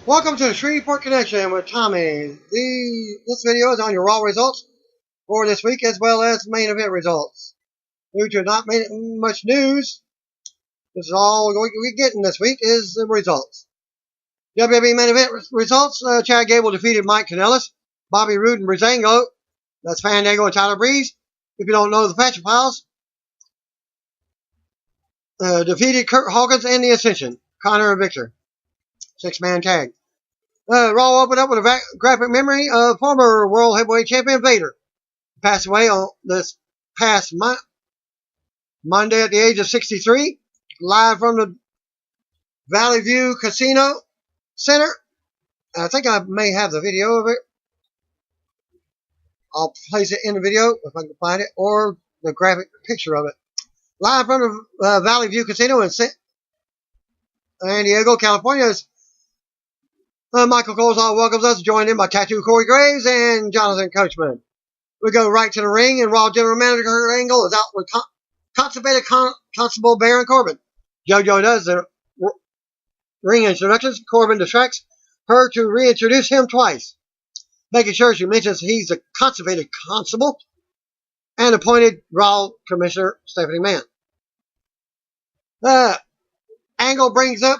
Welcome to the Shreveport Connection with Tommy. This video is on your Raw results for this week as well as main event results. Due to not much news, this is all we're getting this week is the results. WWE main event results, Chad Gable defeated Mike Kanellis, Bobby Roode and Breezango. That's Fandango and Tyler Breeze. If you don't know the Fashion Files, defeated Kurt Hawkins and the Ascension, Connor and Victor. 6-man tag. Raw opened up with a graphic memory of former World Heavyweight Champion Vader. Passed away on this past Monday at the age of 63. Live from the Valley View Casino Center. I think I may have the video of it. I'll place it in the video if I can find it, or the graphic picture of it. Live from the Valley View Casino in San Diego, California. Michael Colesall welcomes us, joined in by Tattoo Corey Graves and Jonathan Coachman. We go right to the ring, and Raw General Manager Kurt Angle is out with Constipated Constable Baron Corbin. JoJo does the ring introductions. Corbin distracts her to reintroduce him twice, making sure she mentions he's a constipated constable and appointed Raw Commissioner Stephanie Mann. Angle brings up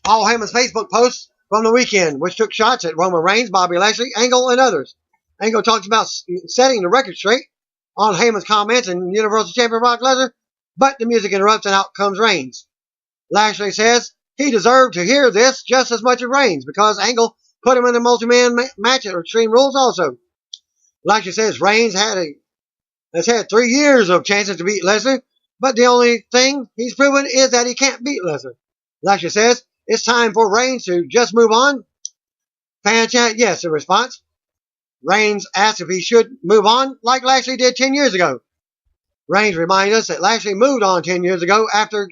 Paul Heyman's Facebook post from the weekend, which took shots at Roman Reigns, Bobby Lashley, Angle, and others. Angle talks about setting the record straight on Heyman's comments and Universal Champion Brock Lesnar, but the music interrupts and out comes Reigns. Lashley says he deserved to hear this just as much as Reigns because Angle put him in a multi-man match at Extreme Rules also. Lashley says Reigns has had 3 years of chances to beat Lesnar, but the only thing he's proven is that he can't beat Lesnar. Lashley says it's time for Reigns to just move on. Fan chant yes in response. Reigns asks if he should move on like Lashley did 10 years ago. Reigns reminds us that Lashley moved on 10 years ago after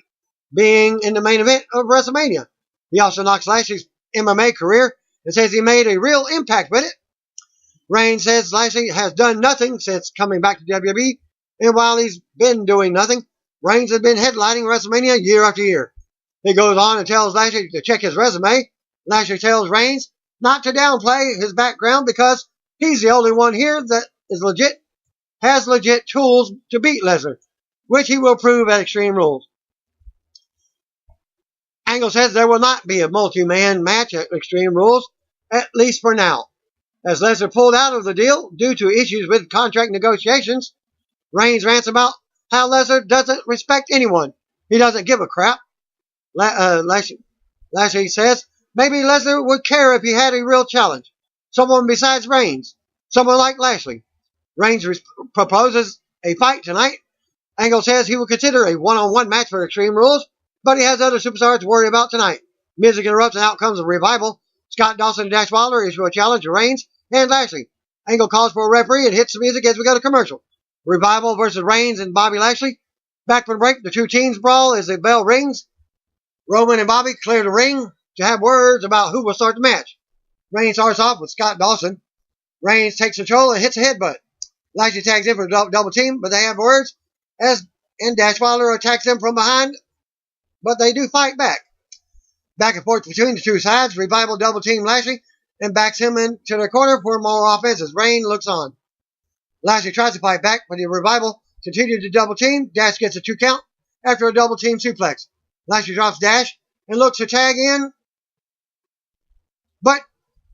being in the main event of WrestleMania. He also knocks Lashley's MMA career and says he made a real impact with it. Reigns says Lashley has done nothing since coming back to WWE, and while he's been doing nothing, Reigns has been headlining WrestleMania year after year. He goes on and tells Lashley to check his resume. Lashley tells Reigns not to downplay his background because he's the only one here that has legit tools to beat Lesnar, which he will prove at Extreme Rules. Angle says there will not be a multi-man match at Extreme Rules, at least for now. As Lesnar pulled out of the deal due to issues with contract negotiations, Reigns rants about how Lesnar doesn't respect anyone. He doesn't give a crap. Lashley says maybe Lesnar would care if he had a real challenge. Someone besides Reigns. Someone like Lashley. Reigns proposes a fight tonight. Angle says he will consider a one-on-one match for Extreme Rules, but he has other superstars to worry about tonight. Music interrupts and out comes a revival. Scott Dawson and Dash Wilder issue a challenge to Reigns and Lashley. Angle calls for a referee and hits the music as we go to commercial. Revival versus Reigns and Bobby Lashley. Back from the break, the two teams brawl as the bell rings. Roman and Bobby clear the ring to have words about who will start the match. Reigns starts off with Scott Dawson. Reigns takes control and hits a headbutt. Lashley tags in for a double team, but they have words and Dash Wilder attacks them from behind, but they do fight back. Back and forth between the two sides. Revival double team Lashley and backs him into the corner for more offense as Reigns looks on. Lashley tries to fight back, but the Revival continues to double team. Dash gets a 2 count after a double team suplex. Lashley drops Dash and looks to tag in, but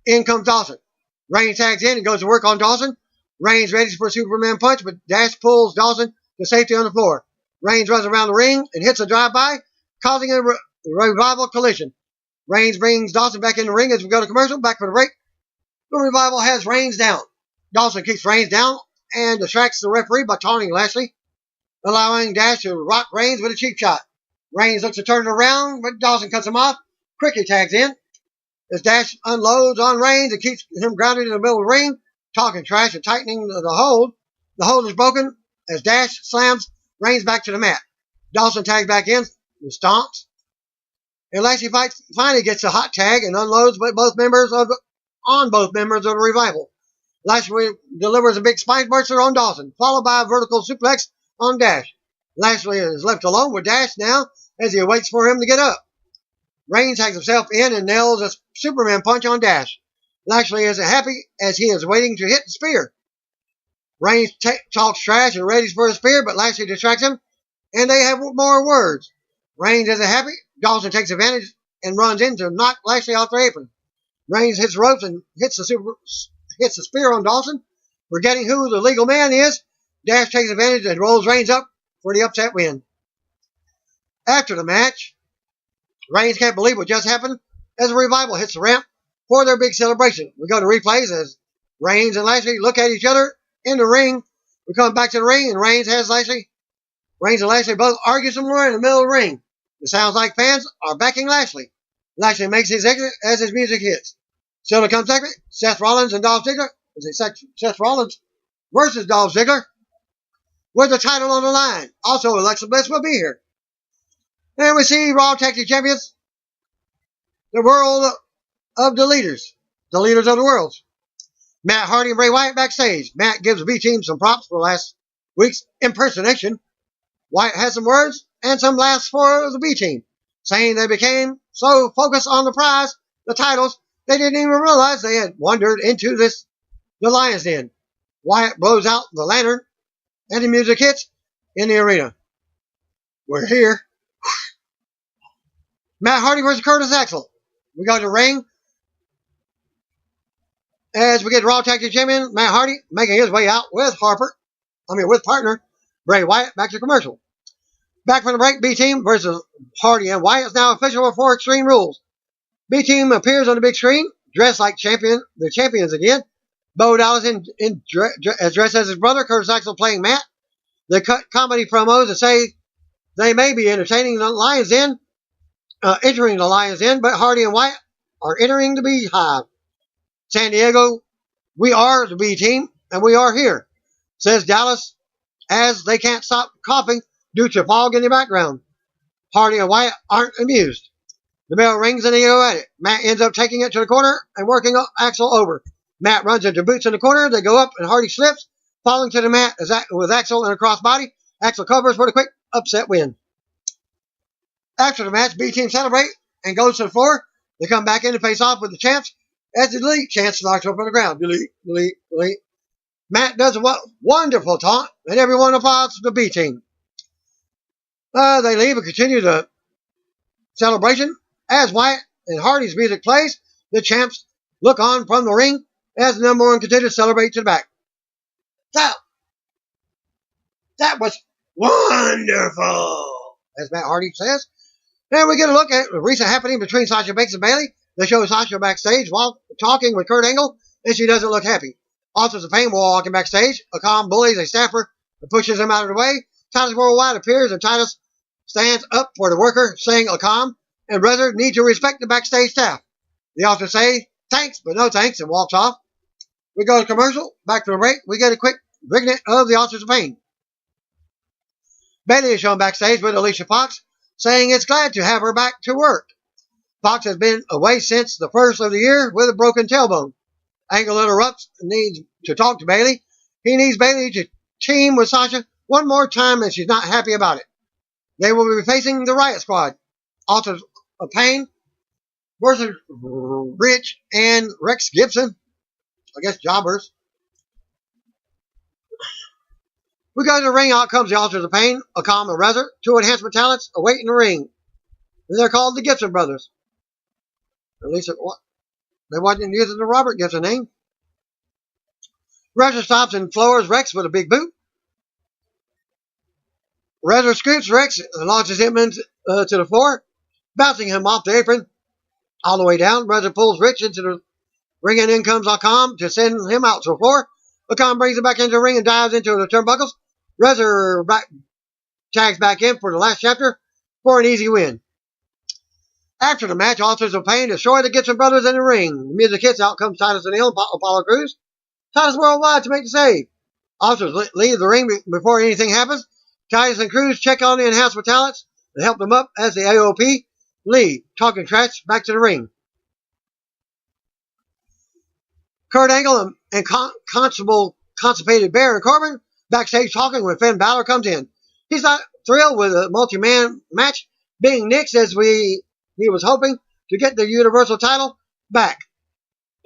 in comes Dawson. Reigns tags in and goes to work on Dawson. Reigns ready for a Superman punch, but Dash pulls Dawson to safety on the floor. Reigns runs around the ring and hits a drive-by, causing a Revival collision. Reigns brings Dawson back in the ring as we go to commercial. Back for the break. The Revival has Reigns down. Dawson keeps Reigns down and distracts the referee by taunting Lashley, allowing Dash to rock Reigns with a cheap shot. Reigns looks to turn it around, but Dawson cuts him off. Quickly tags in. As Dash unloads on Reigns and keeps him grounded in the middle of the ring, talking trash and tightening the hold. The hold is broken as Dash slams Reigns back to the mat. Dawson tags back in and stomps. And Lashley finally gets a hot tag and unloads on both members of the Revival. Lashley delivers a big spine buster on Dawson, followed by a vertical suplex on Dash. Lashley is left alone with Dash now as he waits for him to get up. Reigns takes himself in and nails a Superman punch on Dash. Lashley isn't happy as he is waiting to hit the spear. Reigns talks trash and readies for a spear, but Lashley distracts him, and they have more words. Reigns isn't happy. Dawson takes advantage and runs in to knock Lashley off the apron. Reigns hits the ropes and hits the spear on Dawson. Forgetting who the legal man is, Dash takes advantage and rolls Reigns up for the upset win. After the match, Reigns can't believe what just happened as a Revival hits the ramp for their big celebration. We go to replays as Reigns and Lashley look at each other in the ring. We come back to the ring and Reigns and Lashley both argue some more in the middle of the ring. It sounds like fans are backing Lashley. Lashley makes his exit as his music hits. Still to come segment, Seth Rollins and Dolph Ziggler. Seth Rollins versus Dolph Ziggler with the title on the line. Also, Alexa Bliss will be here. And we see Raw Tag Team Champions, the world of the leaders of the world. Matt Hardy and Bray Wyatt backstage. Matt gives the B team some props for last week's impersonation. Wyatt has some words and some laughs for the B team, saying they became so focused on the prize, the titles, they didn't even realize they had wandered into the Lion's Den. Wyatt blows out the lantern, and the music hits in the arena. We're here. Matt Hardy versus Curtis Axel. We go to the ring as we get Raw Tag Team Champion Matt Hardy making his way out with partner Bray Wyatt. Back to commercial. Back from the break, B Team versus Hardy and Wyatt is now official for Extreme Rules. B Team appears on the big screen, dressed like the champions again. Bo Dallas dressed as his brother, Curtis Axel playing Matt. They cut comedy promos and say they may be entering the Lion's Den, but Hardy and Wyatt are entering the Beehive. San Diego, we are the B Team, and we are here, says Dallas, as they can't stop coughing due to fog in the background. Hardy and Wyatt aren't amused. The bell rings and they go at it. Matt ends up taking it to the corner and working Axel over. Matt runs into Boots in the corner. They go up and Hardy slips, falling to the mat with Axel in a crossbody. Axel covers for the quick upset win. After the match, B Team celebrate and goes to the floor. They come back in to face off with the champs as the Delete chant starts up on the ground. Delete, delete, delete. Matt does a wonderful taunt, and everyone applauds the B Team. They leave and continue the celebration. As Wyatt and Hardy's music plays, the champs look on from the ring as the number one contender celebrate to the back. That was wonderful, as Matt Hardy says. And we get a look at the recent happening between Sasha Banks and Bayley. They show Sasha backstage while talking with Kurt Angle, and she doesn't look happy. Authors of Pain while walking backstage. Akam bullies a staffer and pushes him out of the way. Titus Worldwide appears, and Titus stands up for the worker, saying Akam and Brother need to respect the backstage staff. The authors say, thanks, but no thanks, and walks off. We go to commercial. Back to the break. We get a quick vignette of the Authors of Pain. Bayley is shown backstage with Alicia Fox, saying it's glad to have her back to work. Fox has been away since the first of the year with a broken tailbone. Angle interrupts and needs to talk to Bayley. He needs Bayley to team with Sasha one more time, and she's not happy about it. They will be facing the Riot Squad. Authors of Pain versus Rich and Rex Gibson. I guess jobbers. We go to the ring. Out comes the Authors of Pain, Akam and Rezar, two enhancement talents awaiting the ring. And they're called the Gibson Brothers. At least they wasn't using the Robert Gibson name. Rezar stops and floors Rex with a big boot. Rezar scoops Rex and launches him into to the floor, bouncing him off the apron all the way down. Rezar pulls Rich into the ring, and in comes Akam to send him out to the floor. Akam brings him back into the ring and dives into the turnbuckles. Rezar tags back in for the last chapter for an easy win. After the match, Authors of Pain destroy the Gibson Brothers in the ring. The music hits. Out comes Titus O'Neil and Apollo Crews. Titus Worldwide to make the save. Authors leave the ring before anything happens. Titus and Crews check on the enhancement talents and help them up as the AOP leave, talking trash back to the ring. Kurt Angle and Constipated Bear and Corbin backstage talking when Finn Balor comes in. He's not thrilled with a multi-man match being nixed as we he was hoping to get the Universal title back.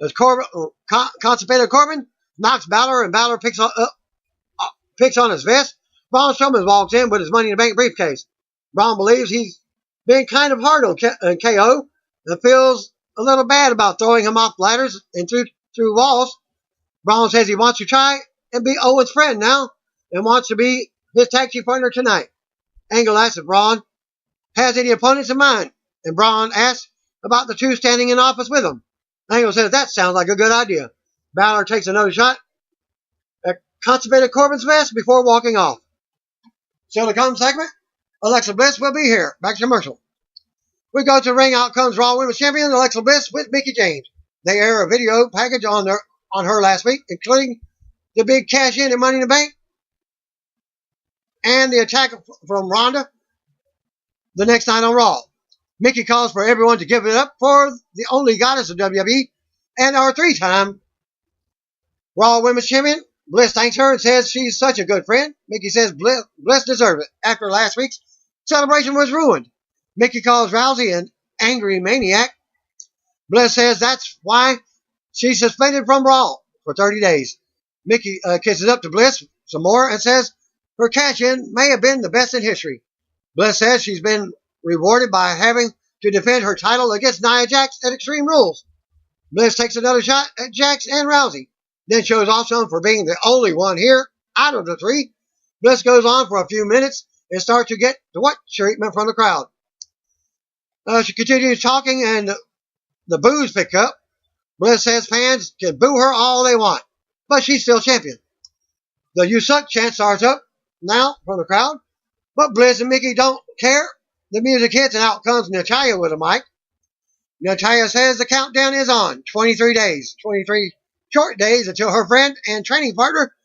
As Constipated Corbin knocks Balor and Balor picks on his vest, Braun Strowman walks in with his Money in the Bank briefcase. Braun believes he's been kind of hard on KO and feels a little bad about throwing him off ladders and through walls. Braun says he wants to try and be Owen's friend now and wants to be his tag team partner tonight. Angle asks if Braun has any opponents in mind, and Braun asks about the two standing in office with him. Angle says that sounds like a good idea. Balor takes another shot at Constipated Corbin's vest before walking off. Still to come segment, Alexa Bliss will be here. Back to commercial. We go to ring. Out comes Raw Women's Champion Alexa Bliss with Mickie James. They air a video package on her last week, including the big cash in at Money in the Bank and the attack from Ronda the next night on Raw. Mickie calls for everyone to give it up for the only goddess of WWE and our 3-time Raw Women's Champion. Bliss thanks her and says she's such a good friend. Mickie says Bliss deserves it after last week's celebration was ruined. Mickie calls Rousey an angry maniac. Bliss says that's why she's suspended from Raw for 30 days. Mickie kisses up to Bliss some more and says her cash-in may have been the best in history. Bliss says she's been rewarded by having to defend her title against Nia Jax at Extreme Rules. Bliss takes another shot at Jax and Rousey, then shows off some for being the only one here out of the 3. Bliss goes on for a few minutes and starts to get the what treatment from the crowd. She continues talking and the boos pick up. Bliss says fans can boo her all they want, but she's still champion. The "You Suck" chant starts up now from the crowd, but Bliss and Mickie don't care. The music hits and out comes Natalya with a mic. Natalya says the countdown is on. 23 days. 23 short days until her friend and training partner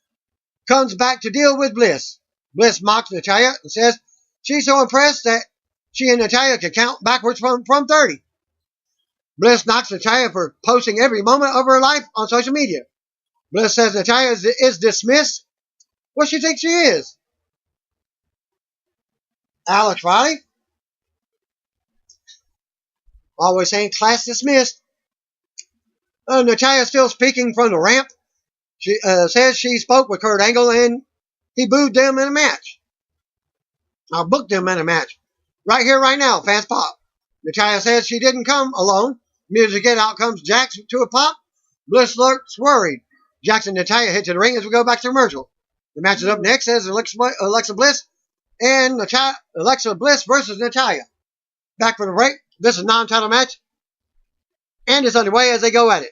comes back to deal with Bliss. Bliss mocks Natalya and says she's so impressed that she and Natalya can count backwards from 30. Bliss knocks Natalya for posting every moment of her life on social media. Bliss says Natalya is dismissed. What she thinks she is. Alex Riley, always saying class dismissed. Natalya still speaking from the ramp. She says she spoke with Kurt Angle and he booed them in a match. I booked them in a match. Right here, right now, fans pop. Natalya says she didn't come alone. Music hit, out comes Jax to a pop. Bliss looks worried. Jax and Natalya hit to the ring as we go back to commercial. The match is up next as Alexa Bliss and Alexa Bliss versus Natalya. Back for the break. This is a non-title match, and it's underway as they go at it.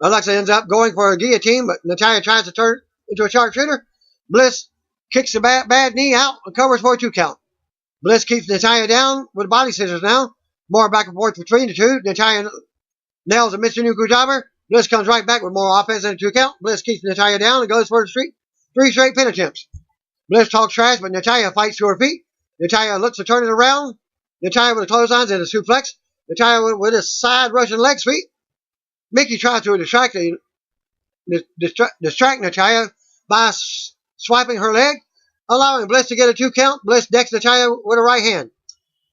Alexa ends up going for a guillotine, but Natalya tries to turn into a sharpshooter. Bliss kicks the bad knee out and covers for a 2 count. Bliss keeps Natalya down with body scissors now. More back and forth between the two. Natalya nails a Mr. Nuku jobber. Bliss comes right back with more offense and a 2 count. Bliss keeps Natalya down and goes for the 3 straight pin attempts. Bliss talks trash, but Natalya fights to her feet. Natalya looks to turn it around. Natalya with a clothesline and a suplex. Natalya with a side Russian leg sweep. Mickie tries to distract Natalya by swiping her leg, allowing Bliss to get a 2 count. Bliss decks Natalya with a right hand.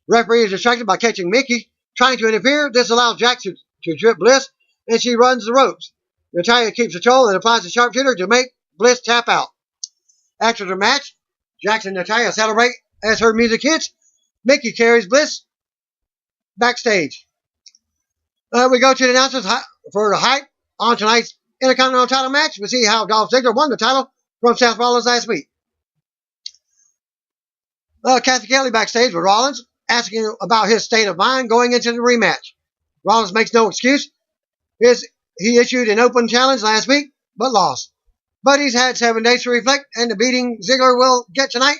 Referee is distracted by catching Mickie trying to interfere. This allows Jax to drip Bliss, and she runs the ropes. Natalya keeps control and applies the sharpshooter to make Bliss tap out. After the match, Jax and Natalya celebrate as her music hits. Mickie carries Bliss backstage. We go to the announcers for the hype on tonight's Intercontinental title match. We see how Dolph Ziggler won the title from Seth Rollins last week. Kathy Kelly backstage with Rollins, asking about his state of mind going into the rematch. Rollins makes no excuse. He issued an open challenge last week, but lost. But he's had 7 days to reflect, and the beating Ziggler will get tonight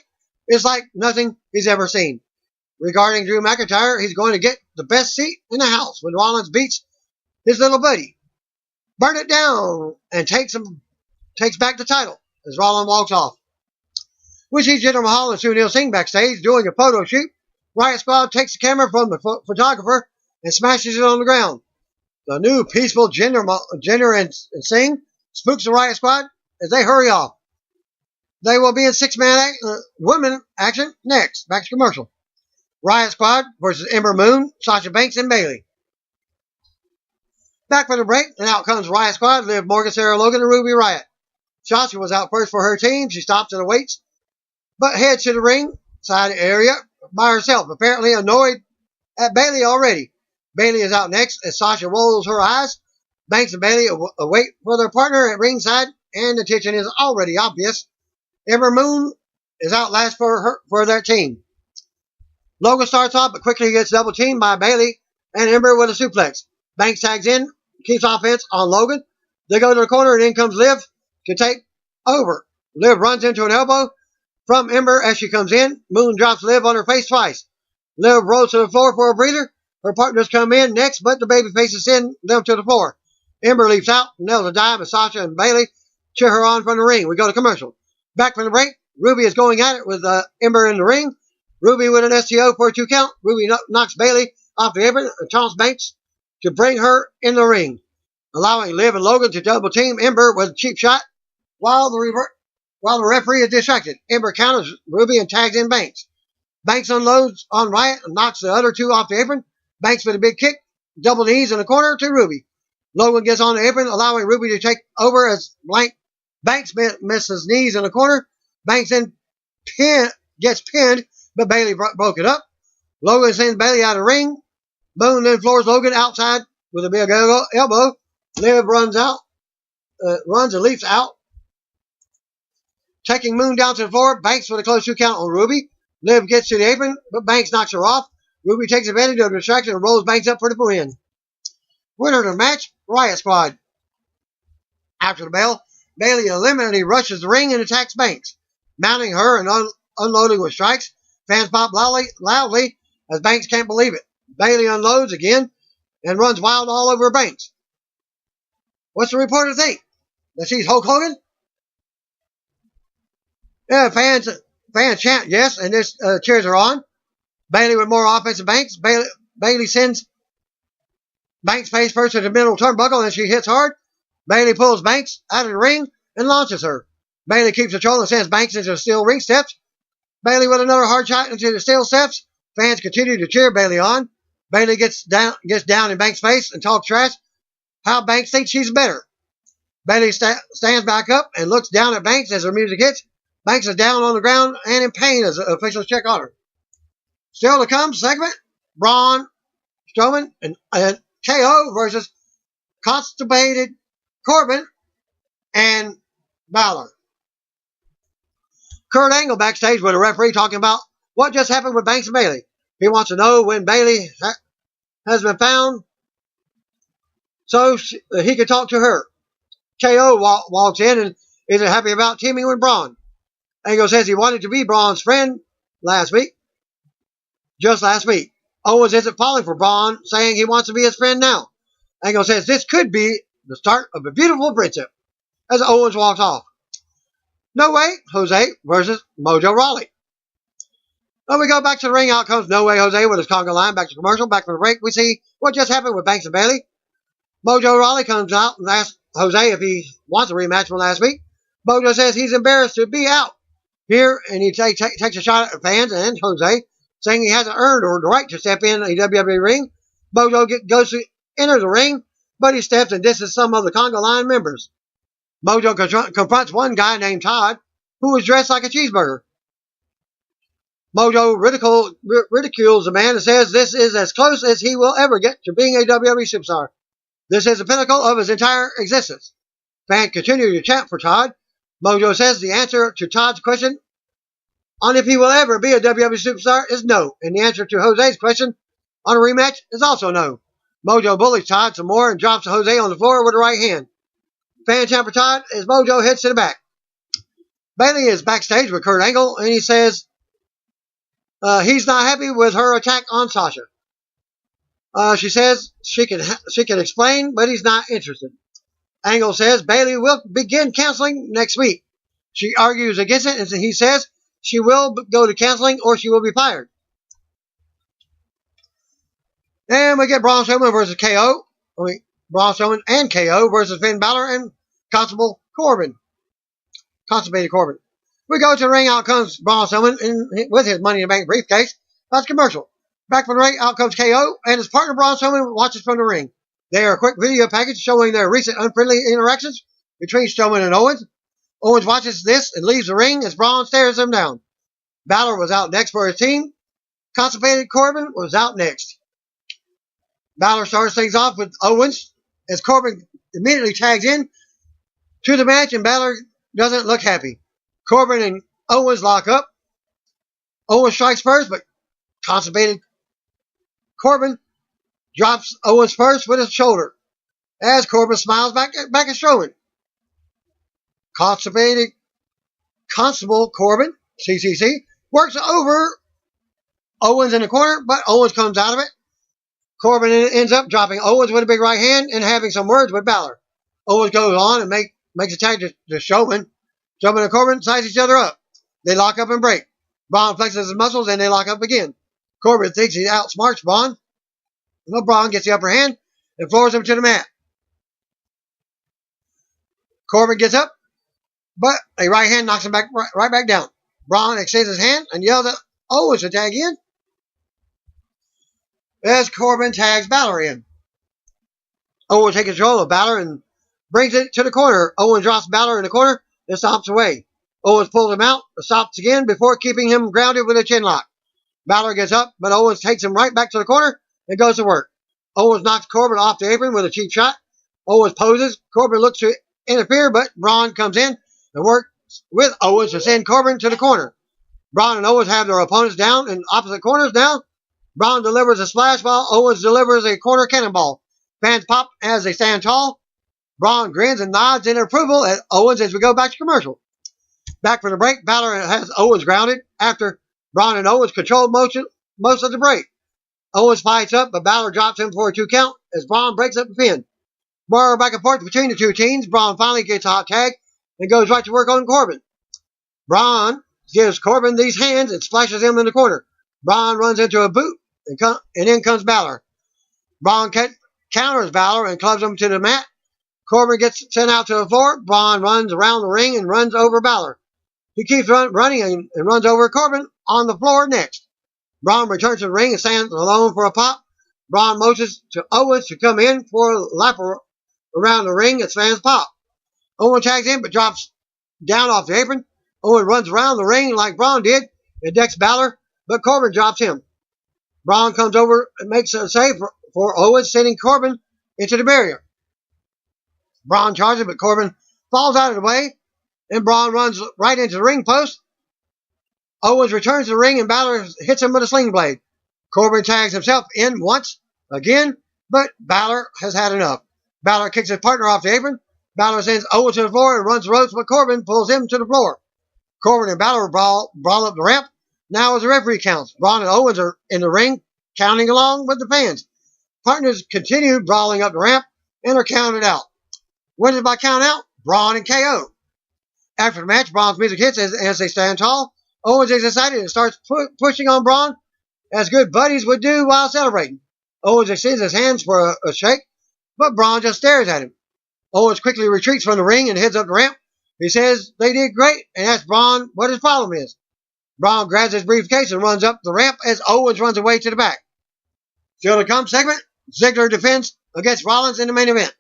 is like nothing he's ever seen. Regarding Drew McIntyre, he's going to get the best seat in the house when Rollins beats his little buddy. Burn it down and takes back the title as Rollins walks off. We see Jinder Mahal and Sunil Singh backstage doing a photo shoot. Riot Squad takes the camera from the photographer and smashes it on the ground. The new peaceful Jinder and Singh spooks the Riot Squad as they hurry off. They will be in 6-man women action next. Back to commercial. Riot Squad versus Ember Moon, Sasha Banks, and Bayley. Back for the break, and out comes Riot Squad, Liv Morgan, Sarah Logan, and Ruby Riott. Sasha was out first for her team. She stops and awaits, but heads to the ring side area by herself, apparently annoyed at Bayley already. Bayley is out next as Sasha rolls her eyes. Banks and Bayley await for their partner at ringside, and the tension is already obvious. Ember Moon is out last for their team. Logan starts off, but quickly gets double teamed by Bayley and Ember with a suplex. Banks tags in, keeps offense on Logan. They go to the corner, and in comes Liv to take over. Liv runs into an elbow from Ember as she comes in. Moon drops Liv on her face twice. Liv rolls to the floor for a breather. Her partners come in next, but the babyfaces send them to the floor. Ember leaps out, nails a dive, and Sasha and Bayley cheer her on from the ring. We go to commercial. Back from the break, Ruby is going at it with Ember in the ring. Ruby with an STO for a 2 count. Ruby knocks Bayley off the apron and taunts Banks to bring her in the ring, allowing Liv and Logan to double team Ember with a cheap shot while the referee is distracted. Ember counters Ruby and tags in Banks. Banks unloads on Riott and knocks the other two off the apron. Banks with a big kick, double knees in the corner to Ruby. Logan gets on the apron, allowing Ruby to take over as Banks misses knees in the corner. Banks then gets pinned, but Bayley broke it up. Logan sends Bayley out of the ring. Moon then floors Logan outside with a big elbow. Liv runs and leaps out, taking Moon down to the floor. Banks with a close 2 count on Ruby. Liv gets to the apron, but Banks knocks her off. Ruby takes advantage of the distraction and rolls Banks up for the win. Winner of the match, Riot Squad. After the bell, Bayley eliminatingly rushes the ring and attacks Banks, mounting her and unloading with strikes. Fans pop loudly as Banks can't believe it. Bayley unloads again and runs wild all over Banks. What's the reporter think? That she's Hulk Hogan? Yeah, fans chant yes, and this cheers are on. Bayley with more offense than Banks. Bayley sends Banks face first to the middle turnbuckle, and she hits hard. Bayley pulls Banks out of the ring and launches her. Bayley keeps control and sends Banks into the steel ring steps. Bayley with another hard shot into the steel steps. Fans continue to cheer Bayley on. Bayley gets down in Banks' face and talks trash. How Banks thinks she's better. Bayley stands back up and looks down at Banks as her music hits. Banks is down on the ground and in pain as officials check on her. Still to come segment, Braun Strowman and KO versus Constipated Corbin and Balor. Kurt Angle backstage with a referee talking about what just happened with Banks and Bayley. He wants to know when Bayley has been found so he can talk to her. KO walks in and isn't happy about teaming with Braun. Angle says he wanted to be Braun's friend just last week. Owens isn't falling for Braun, saying he wants to be his friend now. Angle says this could be the start of a beautiful friendship as Owens walks off. No Way Jose versus Mojo Rawley. When we go back to the ring, out comes No Way Jose with his conga line. Back to commercial. Back from the break, we see what just happened with Banks and Bayley. Mojo Rawley comes out and asks Jose if he wants a rematch from last week. Mojo says he's embarrassed to be out here, and he takes a shot at fans and Jose, saying he hasn't earned or the right to step in a WWE ring. Mojo goes to enter the ring, but he steps and disses some of the conga line members. Mojo confronts one guy named Todd, who was dressed like a cheeseburger. Mojo ridicules the man and says this is as close as he will ever get to being a WWE superstar. This is the pinnacle of his entire existence. Fans continue to chant for Todd. Mojo says the answer to Todd's question on if he will ever be a WWE superstar is no, and the answer to Jose's question on a rematch is also no. Mojo bullies Todd some more and drops Jose on the floor with the right hand. Fan chant for Todd as Mojo heads to the back. Bayley is backstage with Kurt Angle, and he says he's not happy with her attack on Sasha. She says she can explain, but he's not interested. Angle says Bayley will begin counseling next week. She argues against it, and he says she will go to counseling or she will be fired. And we get Braun Strowman versus KO. Braun Strowman and KO versus Finn Balor and Constipated Corbin. We go to the ring. Out comes Braun Strowman with his Money in the Bank briefcase. That's commercial. Back from the ring, out comes KO, and his partner Braun Strowman watches from the ring. They are a quick video package showing their recent unfriendly interactions between Strowman and Owens. Owens watches this and leaves the ring as Braun stares him down. Balor was out next for his team. Constipated Corbin was out next. Balor starts things off with Owens as Corbin immediately tags in to the match, and Balor doesn't look happy. Corbin and Owens lock up. Owens strikes first, but Constipated Corbin drops Owens first with his shoulder as Corbin smiles back at Strowman. Constable Corbin, CCC, works over Owens in the corner, but Owens comes out of it. Corbin ends up dropping Owens with a big right hand and having some words with Balor. Owens goes on and makes a tag to Strowman. Strowman and Corbin size each other up. They lock up and break. Braun flexes his muscles and they lock up again. Corbin thinks he outsmarts Braun. Braun gets the upper hand and floors him to the mat. Corbin gets up, but a right hand knocks him right back down. Braun extends his hand and yells at Owens to tag in as Corbin tags Balor in. Owens takes control of Balor and brings it to the corner. Owens drops Balor in the corner and stomps away. Owens pulls him out, stops again before keeping him grounded with a chin lock. Balor gets up, but Owens takes him right back to the corner and goes to work. Owens knocks Corbin off the apron with a cheap shot. Owens poses. Corbin looks to interfere, but Braun comes in and works with Owens to send Corbin to the corner. Braun and Owens have their opponents down in opposite corners now. Braun delivers a splash while Owens delivers a corner cannonball. Fans pop as they stand tall. Braun grins and nods in approval at Owens as we go back to commercial. Back from the break, Balor has Owens grounded after Braun and Owens controlled most of the break. Owens fights up, but Balor drops him for a 2 count as Braun breaks up the pin. More back and forth between the two teams. Braun finally gets a hot tag and goes right to work on Corbin. Braun gives Corbin these hands and splashes him in the corner. Braun runs into a boot, and in comes Balor. Braun counters Balor and clubs him to the mat. Corbin gets sent out to the floor. Braun runs around the ring and runs over Balor. He keeps running and runs over Corbin on the floor next. Braun returns to the ring and stands alone for a pop. Braun motions to Owens to come in for a lap around the ring as fans pop. Owens tags in but drops down off the apron. Owens runs around the ring like Braun did and decks Balor, but Corbin drops him. Braun comes over and makes a save for Owens, sending Corbin into the barrier. Braun charges, but Corbin falls out of the way, and Braun runs right into the ring post. Owens returns to the ring, and Balor hits him with a sling blade. Corbin tags himself in once, again, but Balor has had enough. Balor kicks his partner off the apron. Balor sends Owens to the floor and runs the ropes, but Corbin pulls him to the floor. Corbin and Balor brawl up the ramp. Now as the referee counts, Braun and Owens are in the ring, counting along with the fans. Partners continue brawling up the ramp and are counted out. Winners by count out, Braun and KO. After the match, Braun's music hits as they stand tall. Owens is excited and starts pushing on Braun as good buddies would do while celebrating. Owens extends his hands for a shake, but Braun just stares at him. Owens quickly retreats from the ring and heads up the ramp. He says they did great and asks Braun what his problem is. Braun grabs his briefcase and runs up the ramp as Owens runs away to the back. Still to come segment, Ziggler defends against Rollins in the main event.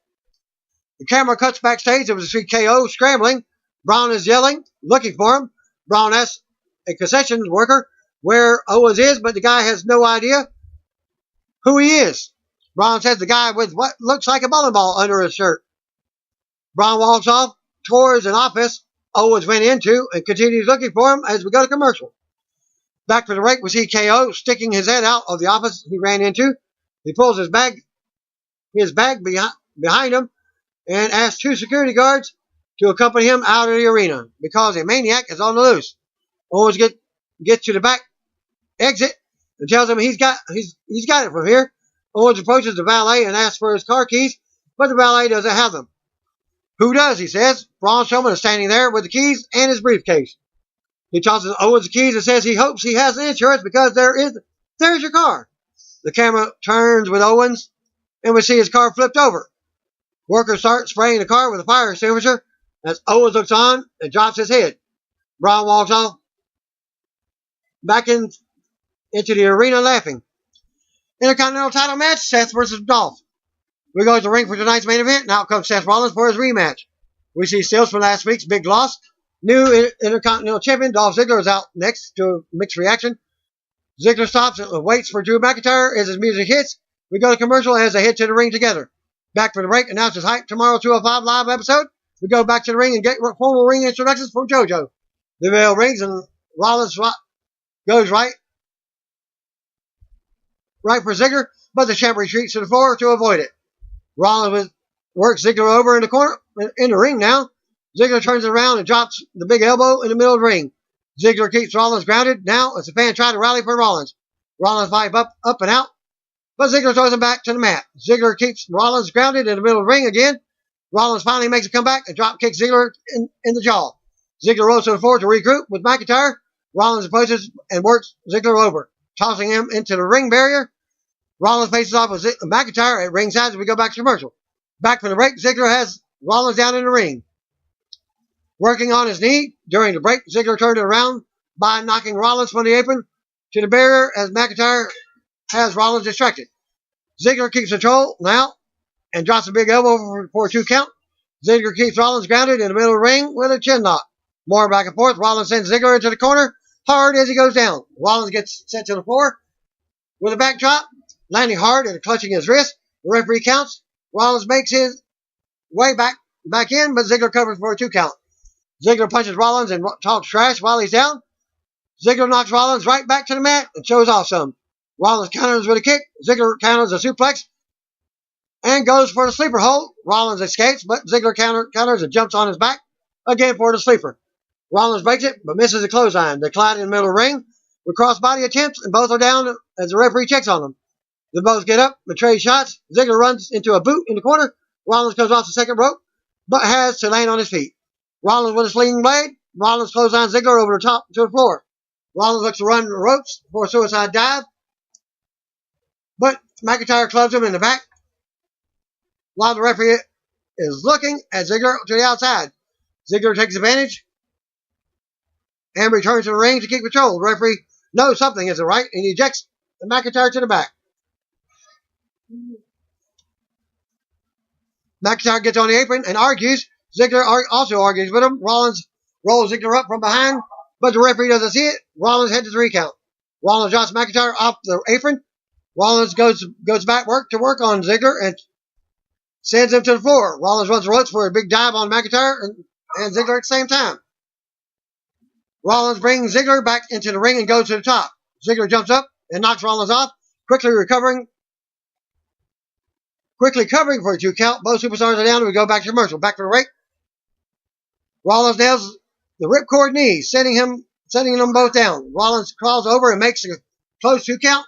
The camera cuts backstage and we see KO scrambling. Braun is yelling, looking for him. Braun asks a concession worker where Owens is, but the guy has no idea who he is. Braun says the guy with what looks like a bowling ball under his shirt. Braun walks off towards an office Owens went into and continues looking for him as we go to commercial. Back for the break, we see KO sticking his head out of the office he ran into. He pulls his bag behind him and asks 2 security guards to accompany him out of the arena because a maniac is on the loose. Owens gets to the back exit and tells him he's got it from here. Owens approaches the valet and asks for his car keys, but the valet doesn't have them. Who does, he says. Braun Strowman is standing there with the keys and his briefcase. He tosses Owens the keys and says he hopes he has insurance because there's your car. The camera turns with Owens and we see his car flipped over. Workers start spraying the car with a fire extinguisher as Owens looks on and drops his head. Braun walks off back into the arena laughing. Intercontinental title match, Seth versus Dolph. We go to the ring for tonight's main event. Now comes Seth Rollins for his rematch. We see stills from last week's big loss. New Intercontinental Champion Dolph Ziggler is out next to mixed reaction. Ziggler stops and waits for Drew McIntyre as his music hits. We go to commercial as they head to the ring together. Back for the break. Announces hype tomorrow 205 live episode. We go back to the ring and get formal ring introductions from JoJo. The bell rings and Rollins goes right for Ziggler, but the champ retreats to the floor to avoid it. Rollins works Ziggler over in the corner, in the ring now. Ziggler turns around and drops the big elbow in the middle of the ring. Ziggler keeps Rollins grounded. Now, as the fans try to rally for Rollins. Rollins vibe up and out, but Ziggler throws him back to the mat. Ziggler keeps Rollins grounded in the middle of the ring again. Rollins finally makes a comeback and drop kicks Ziggler in the jaw. Ziggler rolls to the floor to regroup with McIntyre. Rollins approaches and works Ziggler over, tossing him into the ring barrier. Rollins faces off with McIntyre at ringside as we go back to commercial. Back from the break, Ziggler has Rollins down in the ring. Working on his knee during the break, Ziggler turned it around by knocking Rollins from the apron to the barrier as McIntyre has Rollins distracted. Ziggler keeps control now and drops a big elbow for a 2 count. Ziggler keeps Rollins grounded in the middle of the ring with a chin lock. More back and forth. Rollins sends Ziggler into the corner hard as he goes down. Rollins gets sent to the floor with a backdrop, landing hard and clutching his wrist. The referee counts. Rollins makes his way back in, but Ziggler covers for a 2 count. Ziggler punches Rollins and talks trash while he's down. Ziggler knocks Rollins right back to the mat and shows off some. Rollins counters with a kick. Ziggler counters a suplex and goes for the sleeper hold. Rollins escapes, but Ziggler counters and jumps on his back again for the sleeper. Rollins breaks it, but misses a clothesline. They collide in the middle of the ring with crossbody attempts, and both are down as the referee checks on them. They both get up and trade shots. Ziggler runs into a boot in the corner. Rollins comes off the second rope, but has to land on his feet. Rollins with a slinging blade. Rollins clotheslines Ziggler over the top to the floor. Rollins looks to run the ropes for a suicide dive, but McIntyre clubs him in the back while the referee is looking at Ziggler to the outside. Ziggler takes advantage and returns to the ring to keep control. The referee knows something isn't right and ejects McIntyre to the back. McIntyre gets on the apron and argues. Ziggler also argues with him. Rollins rolls Ziggler up from behind, but the referee doesn't see it. Rollins heads to 3 count. Rollins drops McIntyre off the apron. Rollins goes back to work on Ziggler and sends him to the floor. Rollins runs the ropes for a big dive on McIntyre and Ziggler at the same time. Rollins brings Ziggler back into the ring and goes to the top. Ziggler jumps up and knocks Rollins off, quickly covering for a 2 count. Both superstars are down and we go back to commercial. Back for the break. Rollins nails the ripcord knee, sending them both down. Rollins crawls over and makes a close 2 count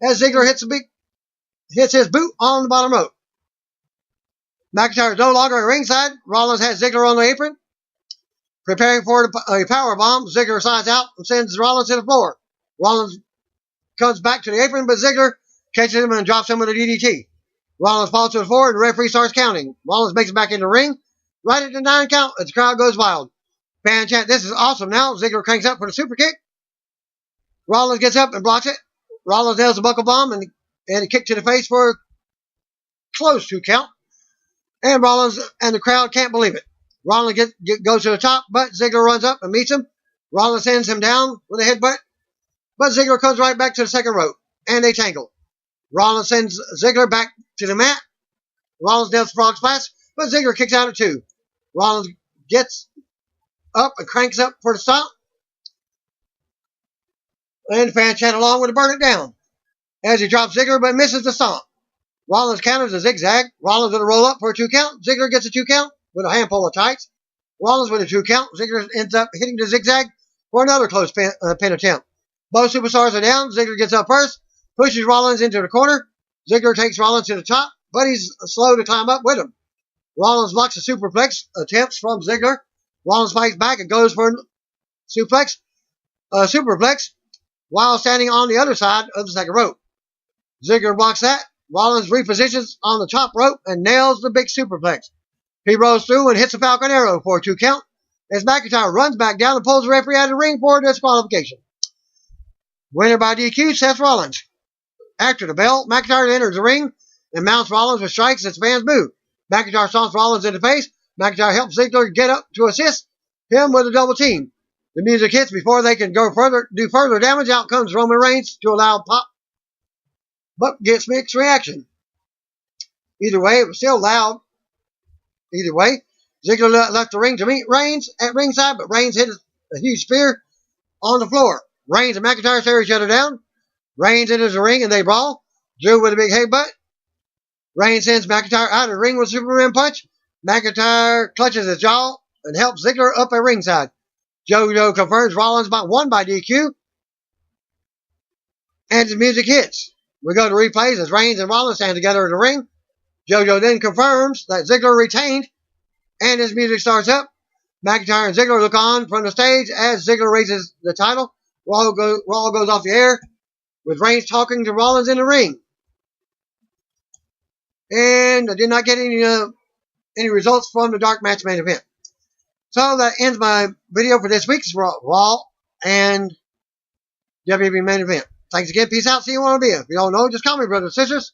as Ziggler hits his boot on the bottom rope. McIntyre is no longer at ringside. Rollins has Ziggler on the apron, preparing for a power bomb. Ziggler slides out and sends Rollins to the floor. Rollins comes back to the apron, but Ziggler catches him and drops him with a DDT. Rollins falls to the floor and the referee starts counting. Rollins makes it back in the ring right at the 9 count as the crowd goes wild. Fan chant, "This is awesome." Now Ziggler cranks up for the super kick. Rollins gets up and blocks it. Rollins nails the buckle bomb and a kick to the face for a close 2 count. And Rollins and the crowd can't believe it. Rollins goes to the top, but Ziggler runs up and meets him. Rollins sends him down with a headbutt, but Ziggler comes right back to the second rope, and they tangle. Rollins sends Ziggler back to the mat. Rollins nails the frog splash, but Ziggler kicks out at 2. Rollins gets up and cranks up for the stomp. And the fans chant along with the burn it down as he drops Ziggler but misses the stomp. Rollins counters a zigzag. Rollins with a roll up for a 2 count. Ziggler gets a 2 count with a handful of tights. Rollins with a 2 count. Ziggler ends up hitting the zigzag for another close pin attempt. Both superstars are down. Ziggler gets up first, pushes Rollins into the corner. Ziggler takes Rollins to the top, but he's slow to climb up with him. Rollins blocks a superplex attempts from Ziggler. Rollins fights back and goes for a superplex while standing on the other side of the second rope. Ziggler blocks that. Rollins repositions on the top rope and nails the big superplex. He rolls through and hits a Falcon Arrow for a 2 count as McIntyre runs back down and pulls the referee out of the ring for disqualification. Winner by DQ, Seth Rollins. After the bell, McIntyre enters the ring and mounts Rollins with strikes as fans boo. McIntyre stomps Rollins in the face. McIntyre helps Ziggler get up to assist him with a double team. The music hits before they can do further damage. Out comes Roman Reigns to allow pop, but gets mixed reaction. Either way, it was still loud. Either way, Ziggler left the ring to meet Reigns at ringside, but Reigns hit a huge spear on the floor. Reigns and McIntyre stare each other down. Reigns enters the ring and they brawl. Drew with a big headbutt. Reigns sends McIntyre out of the ring with a Superman punch. McIntyre clutches his jaw and helps Ziggler up at ringside. JoJo confirms Rollins won by DQ. And the music hits. We go to replays as Reigns and Rollins stand together in the ring. JoJo then confirms that Ziggler retained, and his music starts up. McIntyre and Ziggler look on from the stage as Ziggler raises the title. Raw goes off the air with Reigns talking to Rollins in the ring. And I did not get any results from the dark match main event. So that ends my video for this week's Raw and WWE main event. Thanks again. Peace out. See you on a video. If you don't know, just call me, brothers and sisters.